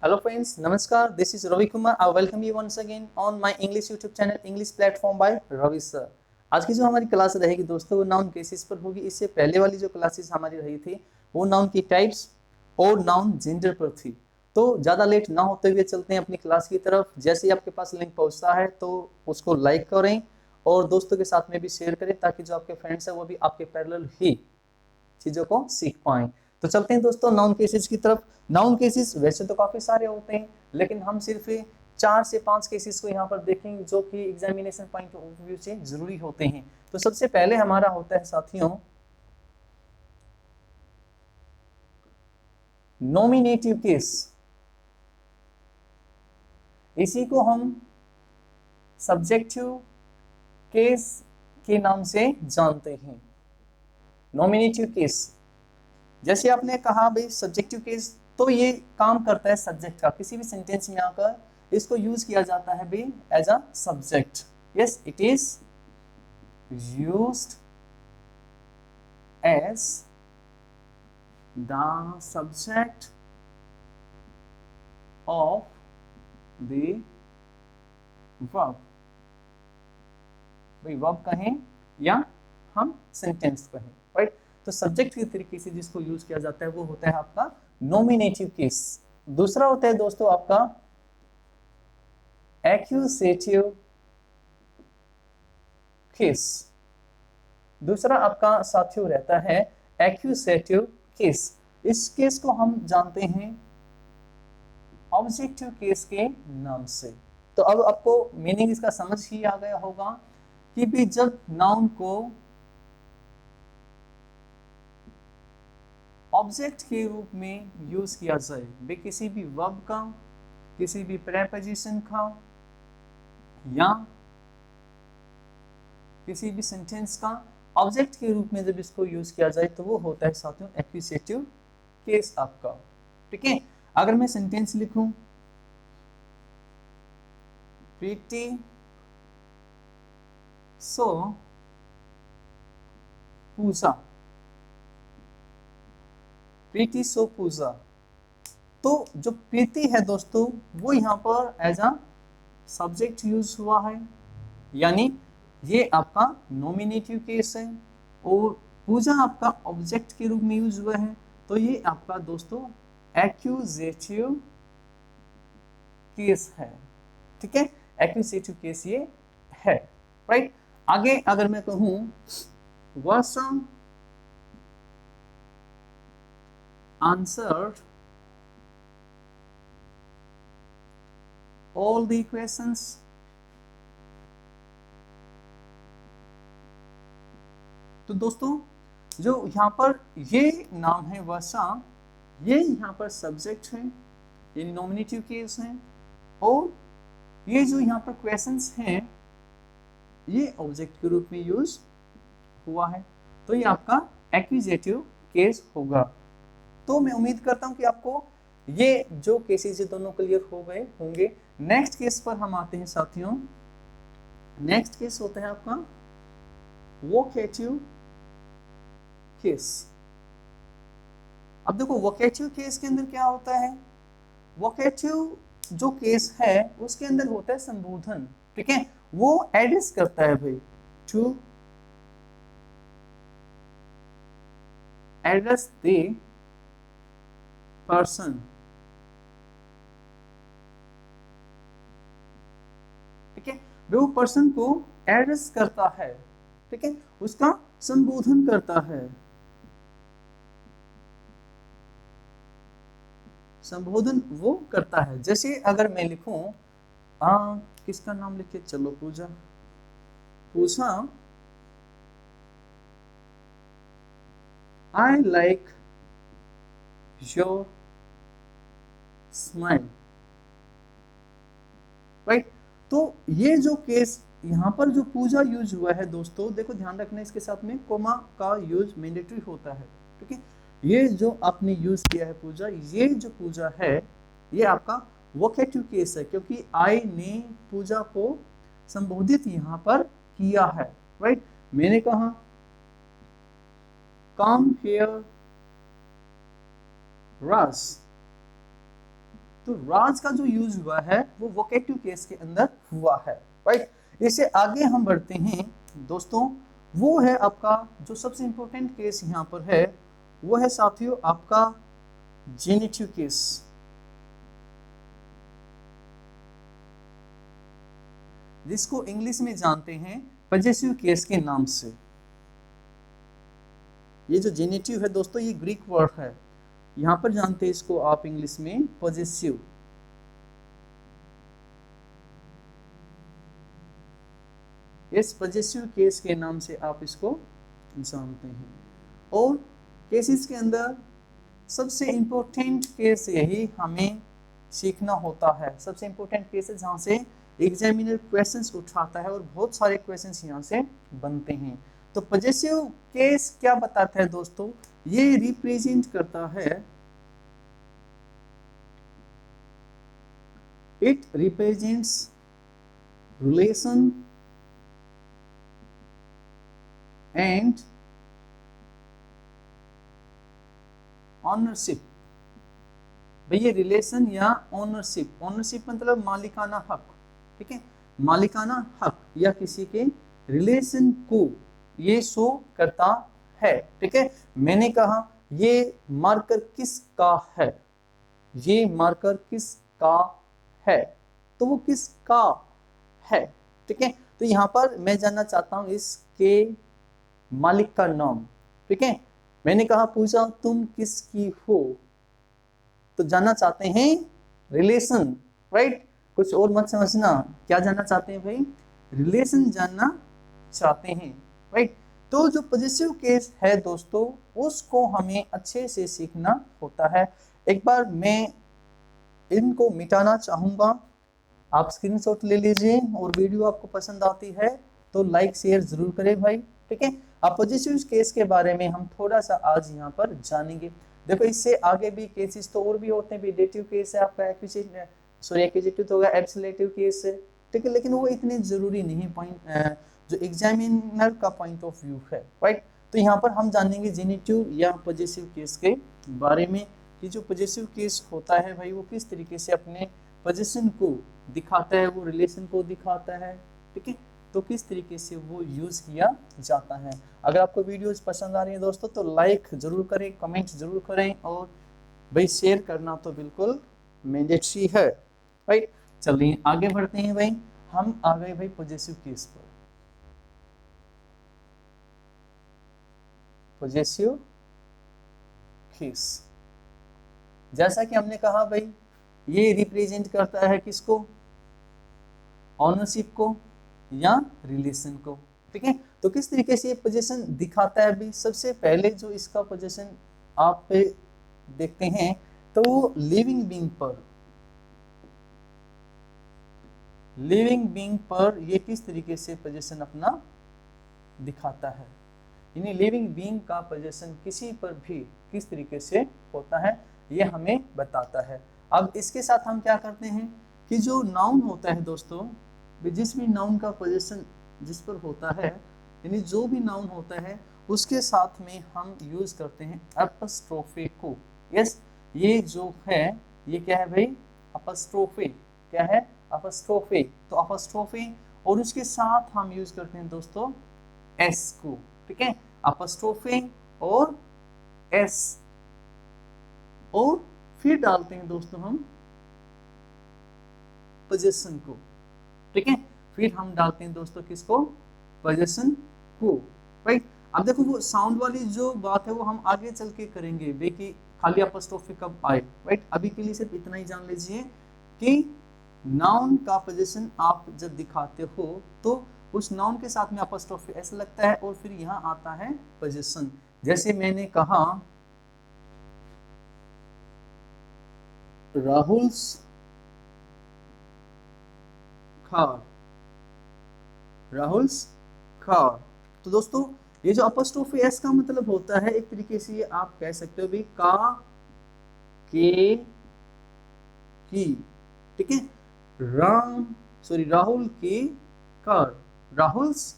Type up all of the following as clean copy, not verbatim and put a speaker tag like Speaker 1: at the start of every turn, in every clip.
Speaker 1: Hello friends, Namaskar. This is Ravi Kumar. I welcome you once again on my English YouTube channel English Platform by Ravi Sir. आज की जो हमारी class रहेगी दोस्तों वो noun cases पर होगी। इससे पहले वाली जो क्लासेस हमारी रही थी वो नाउन की टाइप्स और नाउन जेंडर पर थी। तो ज़्यादा लेट ना होते हुए चलते हैं अपनी क्लास की तरफ। जैसे ही आपके पास लिंक पहुँचता है तो उसको लाइक करें और दोस्तों के साथ में भी शेयर करें ताकि जो आपके फ्रेंड्स हैं वो भी आपके पैरेलल ही चीज़ों को सीख पाएं। तो चलते हैं दोस्तों नाउन केसेस की तरफ। नाउन केसेस वैसे तो काफ़ी सारे होते हैं लेकिन हम सिर्फ 4 से 5 केसेस को यहाँ पर देखेंगे जो कि एग्जामिनेशन पॉइंट ऑफ व्यू से जरूरी होते हैं। तो सबसे पहले हमारा होता है साथियों नॉमिनेटिव केस। इसी को हम सब्जेक्टिव केस के नाम से जानते हैं। नॉमिनेटिव केस जैसे आपने कहा भाई सब्जेक्टिव केस, तो ये काम करता है सब्जेक्ट का। किसी भी सेंटेंस में आकर इसको यूज किया जाता है भाई as a subject. Yes, it is used as the subject of the verb. भाई वर्ब कहें या हम सेंटेंस कहें, राइट। तो सब्जेक्ट के तरीके से जिसको यूज किया जाता है वो होता है आपका नॉमिनेटिव केस। दूसरा होता है दोस्तों आपका एक्यूसेटिव केस। दूसरा आपका साथियों रहता है एक्यूसेटिव केस। इस केस को हम जानते हैं ऑब्जेक्टिव केस के नाम से। तो अब आपको मीनिंग इसका समझ ही आ गया होगा कि भी जब नाउन को ऑब्जेक्ट के रूप में यूज किया जाए, वे किसी भी वर्ब का, किसी भी प्रेपोजिशन का या किसी भी सेंटेंस का ऑब्जेक्ट के रूप में जब इसको यूज किया जाए तो वो होता है साथियों एक्यूसेटिव केस आपका। ठीक है, अगर मैं सेंटेंस लिखूं प्रीति सो पूजा, प्रीति सो पूजा, तो जो प्रीति है दोस्तों वो यहाँ पर एज अ सब्जेक्ट यूज हुआ है, यानी ये आपका नॉमिनेटिव केस है, और पूजा आपका ऑब्जेक्ट के रूप में यूज हुआ है, तो ये आपका दोस्तों एक्यूजेटिव केस है। ठीक है, एक्यूजेटिव केस ये है, राइट। आगे अगर मैं कहूं Vaasam answered all the questions, तो दोस्तों जो यहाँ पर ये नाम है वर्षा, ये यहाँ पर सब्जेक्ट है यानी नॉमिनेटिव केस है, और ये जो यहाँ पर क्वेश्चंस हैं ये ऑब्जेक्ट के रूप में यूज हुआ है, तो ये आपका एक्यूजेटिव केस होगा। तो मैं उम्मीद करता हूं कि आपको ये जो केसेस ये दोनों क्लियर हो गए होंगे। नेक्स्ट केस पर हम आते हैं साथियों। नेक्स्ट केस होता है आपका वोकेटिव केस। अब देखो वोकेटिव केस के अंदर क्या होता है, वोकेटिव जो केस है उसके अंदर होता है संबोधन। ठीक है, वो एड्रेस करता है भाई टू एड्रेस द पर्सन। ठीक है, वो पर्सन को एड्रेस करता है, ठीक है, उसका संबोधन करता है, संबोधन वो करता है। जैसे अगर मैं लिखूं किसका नाम लिखे, चलो Pooja, Pooja I like your smile, right. तो ये जो केस यहाँ पर जो पूजा यूज हुआ है दोस्तों, देखो ध्यान रखना इसके साथ में कोमा का यूज मैंडेटरी होता है। ठीक है, ये जो आपने यूज किया है पूजा, ये जो पूजा है ये आपका वोकेटिव केस है, क्योंकि आई ने पूजा को संबोधित यहाँ पर किया है, राइट। मैंने कहा कम हियर रस, तो राज का जो यूज हुआ है वो वोकेटिव केस के अंदर हुआ है, राइट। इससे आगे हम बढ़ते हैं दोस्तों, वो है आपका जो सबसे इंपॉर्टेंट केस यहाँ पर है, वो है साथियों आपका जेनिटिव केस, जिसको इंग्लिश में जानते हैं पजेसिव केस के नाम से। ये जो जेनिटिव है दोस्तों, ये ग्रीक वर्ड है, यहां पर जानते हैं इसको आप इंग्लिश में पजेसिव। इस पजेसिव केस के नाम से आप इसको जानते हैं। और केसेस के अंदर सबसे इंपॉर्टेंट केस यही हमें सीखना होता है, सबसे इंपॉर्टेंट केस है जहां से एग्जामिनर क्वेश्चंस उठाता है और बहुत सारे क्वेश्चंस यहां से बनते हैं। तो पजेसिव केस क्या बताता है दोस्तों, ये रिप्रेजेंट करता है, it represents relation and ownership. भैया रिलेशन या ऑनरशिप, ऑनरशिप मतलब मालिकाना हक, ठीक है, मालिकाना हक या किसी के रिलेशन को ये शो करता है, ठीक है। मैंने कहा ये मार्कर किसका है, ये मार्कर किसका है, तो वो किसका है, ठीक है। तो यहां पर मैं जानना चाहता हूं इसके मालिक का नाम, ठीक है। मैंने कहा पूछा तुम किसकी हो, तो जानना चाहते हैं रिलेशन, राइट। कुछ और मत समझना, क्या जानना चाहते हैं भाई, रिलेशन जानना चाहते हैं, राइट। तो जो पॉजिटिव केस है दोस्तों, उसको हमें अच्छे से सीखना होता है। एक बार मैं इनको मिटाना चाहूंगा, आप स्क्रीनशॉट ले लीजिए, और वीडियो आपको पसंद आती है तो लाइक शेयर जरूर करें भाई, ठीक है। अब पॉजिटिव केस के बारे में हम थोड़ा सा आज यहाँ पर जानेंगे। देखो इससे आगे भी केसेस तो और भी होते हैं, डेटिव केस है आपका, एक्विजिटिव तो होगा, एब्सोल्यूटिव केस है, ठीक है, लेकिन वो इतने जरूरी नहीं, पॉइंट जो एग्जामिनर का पॉइंट ऑफ व्यू है, राइट। तो यहाँ पर हम जानेंगे जेनिटिव या पॉजिटिव केस के बारे में, कि जो पॉजिटिव केस होता है भाई वो किस तरीके से अपने पोजीशन को दिखाता है, वो रिलेशन को दिखाता है, ठीक है, तो किस तरीके से वो यूज किया जाता है। अगर आपको वीडियोस पसंद आ रही है दोस्तों तो लाइक जरूर करें, कमेंट जरूर करें, और भाई शेयर करना तो बिल्कुल मैंडेटरी है, राइट। चलिए आगे बढ़ते हैं भाई, हम आ गए भाई पॉजिटिव केस पर। पॉजिटिव केस, जैसा कि हमने कहा भाई ये रिप्रेजेंट करता है किसको, ऑनरशिप को या रिलेशन को, ठीक है। तो किस तरीके से ये पोजीशन दिखाता है अभी, सबसे पहले जो इसका पोजीशन आप पे देखते हैं तो वो लिविंग बीइंग पर ये किस तरीके से पोजीशन अपना दिखाता है, यानी लिविंग बीइंग का पोजीशन किसी पर भी किस तरीके से होता है ये हमें बताता है। अब इसके साथ हम क्या करते हैं कि जो नाउन होता है दोस्तों, जिस भी नाउन का पोजीशन जिस पर होता है, यानी जो भी नाउन होता है उसके साथ में हम यूज करते हैं अपस्ट्रोफे को। यस, ये जो है ये क्या है भाई, अपस्ट्रोफे, क्या है, अपस्ट्रोफे। तो अपस्ट्रोफे और उसके साथ हम यूज करते हैं दोस्तों एस को, ठीक है, अपस्ट्रोफे और एस, और फिर डालते हैं दोस्तों हम पोजीशन को, ठीक है, फिर हम डालते हैं दोस्तों किसको, पोजीशन को, राइट। अब देखो वो साउंड वाली जो बात है वो हम आगे चल के करेंगे बे, कि खाली अपस्ट्रोफी कब आए, राइट। अभी के लिए सिर्फ इतना ही जान लीजिए कि नाउन का पोजीशन आप जब दिखाते हो तो उस नाउन के साथ में अपस्ट्रोफी ऐसा लगता है, और फिर यहाँ आता है पोजीशन। जैसे मैंने कहा राहुल्स कार, राहुल्स कार, तो दोस्तों ये जो अपस्ट्रोफी एस का मतलब होता है एक तरीके से ये आप कह सकते हो भी का के की, ठीक है, राहुल की कार, राहुल्स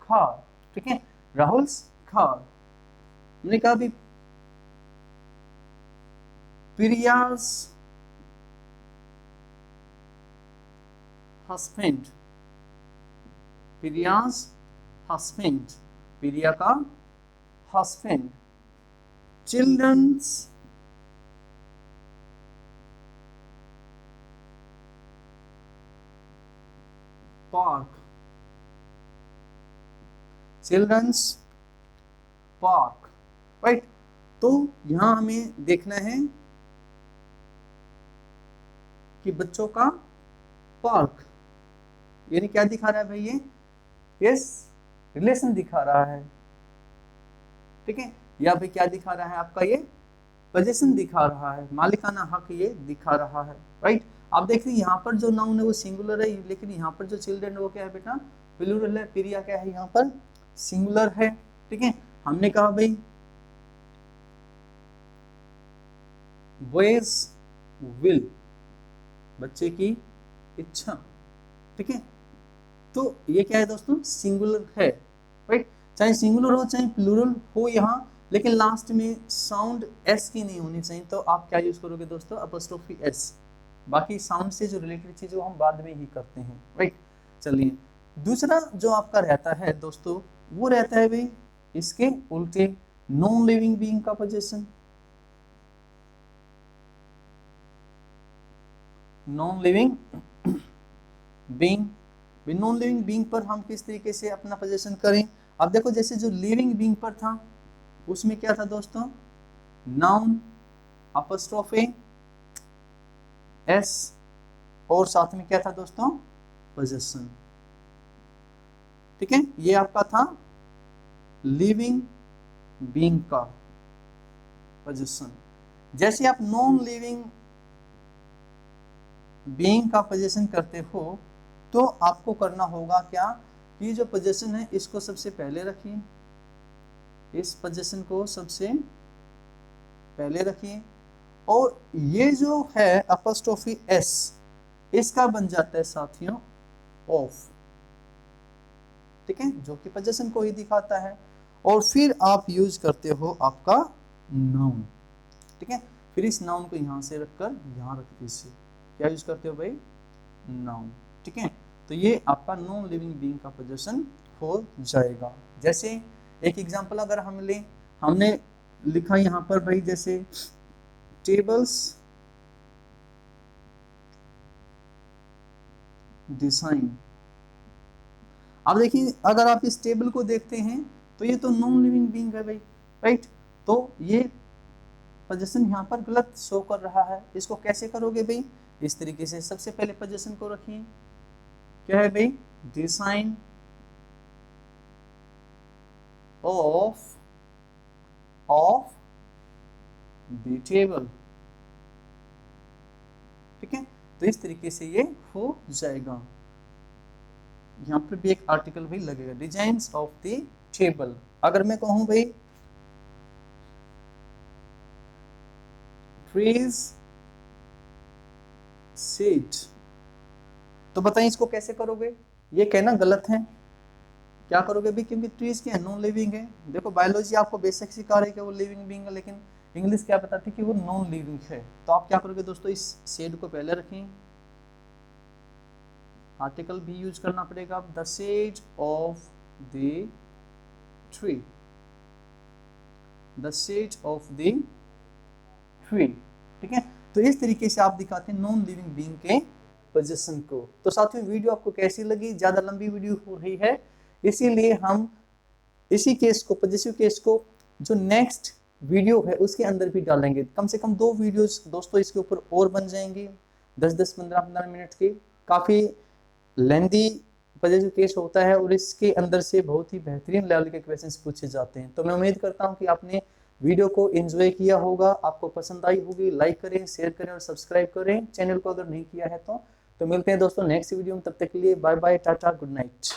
Speaker 1: कार, ठीक है, राहुल्स कार। हमने कहा भी प्रियास हस्बैंड, प्रियाज हस्बैंड, प्रिया का husband. Childrens park, childrens park, right. तो यहां हमें देखना है कि बच्चों का पार्क, यानी क्या दिखा रहा है भाई ये? यस, रिलेशन दिखा रहा है, ठीक है। या भाई क्या दिखा रहा है आपका? ये पोजीशन दिखा रहा है, मालिकाना हक ये दिखा रहा है, राइट। आप देख रहे हैं यहाँ पर जो नाउन है वो सिंगुलर है, लेकिन यहाँ पर जो चिल्ड्रन वो क्या है बेटा? प्लूरल है। प्रिया क्या है यहाँ पर? सिंगुलर है, ठीक है। हमने कहा भाई बॉयज विल, बच्चे की इच्छा, ठीक है। तो ये क्या है दोस्तों? सिंगुलर है, राइट। चाहे सिंगुलर हो चाहे प्लूरल हो यहाँ, लेकिन लास्ट में साउंड एस की नहीं होनी चाहिए। तो आप क्या यूज करोगे दोस्तों? Apostrophe S. बाकी साउंड से जो रिलेटेड चीज हम बाद में ही करते हैं, राइट। चलिए, दूसरा जो आपका रहता है दोस्तों वो रहता है भाई इसके उल्टे, नॉन लिविंग बीइंग का position. Non living being, non living being पर हम किस तरीके से अपना पोजीशन करें? अब देखो, जैसे जो लिविंग बीइंग पर था उसमें क्या था दोस्तों? नाउन अपॉस्ट्रोफी एस, और साथ में क्या था दोस्तों? पोजीशन, ठीक है। ये आपका था लिविंग बीइंग का पोजीशन। जैसे आप नॉन लिविंग बीइंग का पोजीशन करते हो तो आपको करना होगा क्या? ये जो पोजीशन है इसको सबसे पहले रखिए, इस पोजीशन को सबसे पहले रखिए, और ये जो है अपॉस्ट्रोफी एस इसका बन जाता है साथियों ऑफ, ठीक है, जो कि पोजीशन को ही दिखाता है। और फिर आप यूज करते हो आपका नाउन, ठीक है। फिर इस नाउन को यहां से रखकर यहां रख दीजिए, क्या यूज करते हो भाई? नाउन, ठीक है। तो ये आपका नॉन लिविंग बीइंग का पोजीशन हो जाएगा। जैसे एक एग्जांपल अगर हम लें, हमने लिखा यहां पर भाई जैसे टेबल्स डिजाइन। अब देखिए, अगर आप इस टेबल को देखते हैं तो ये तो नॉन लिविंग बीइंग है भाई, राइट। तो ये पोजीशन यहाँ पर गलत शो कर रहा है। इसको कैसे करोगे भाई? इस तरीके से सबसे पहले पोजीशन को रखिए, क्या है भाई? डिजाइन ऑफ द टेबल, ठीक है। तो इस तरीके से ये हो जाएगा। यहाँ पर भी एक आर्टिकल भी लगेगा, डिजाइन्स ऑफ द टेबल। अगर मैं कहूं भाई ट्रीज सीट, तो बताइए इसको कैसे करोगे? ये कहना गलत है। क्या करोगे भी? क्योंकि ट्रीज क्या नॉन लिविंग है। देखो, बायोलॉजी आपको बेसिक सिखा रही है कि वो लिविंग बीइंग है, लेकिन इंग्लिश क्या बताती है कि वो नॉन लिविंग है। तो आप क्या करोगे दोस्तों? इस शेड को पहले रखें, आर्टिकल भी यूज करना पड़ेगा। The shade of the tree, the shade of the tree, ठीक है। तो इस तरीके से आप दिखाते हैं नॉन लिविंग बीइंग के पोजीशन को। तो साथियों, वीडियो आपको कैसी लगी? ज्यादा लंबी वीडियो हो रही है, इसीलिए हम इसी केस को, पॉजिटिव केस को, जो नेक्स्ट वीडियो है उसके अंदर भी डालेंगे। कम से कम 2 वीडियोस दोस्तों इसके ऊपर और बन जाएंगे, 10-10, 15-15 मिनट के। काफ़ी लेंदी पॉजिटिव केस होता है और इसके अंदर से बहुत ही बेहतरीन लेवल के क्वेश्चंस पूछे जाते हैं। तो मैं उम्मीद करता हूं कि आपने वीडियो को एंजॉय किया होगा, आपको पसंद आई होगी। लाइक करें, शेयर करें और सब्सक्राइब करें चैनल को अगर नहीं किया है तो मिलते हैं दोस्तों नेक्स्ट वीडियो में। तब तक के लिए bye bye, tata, good night.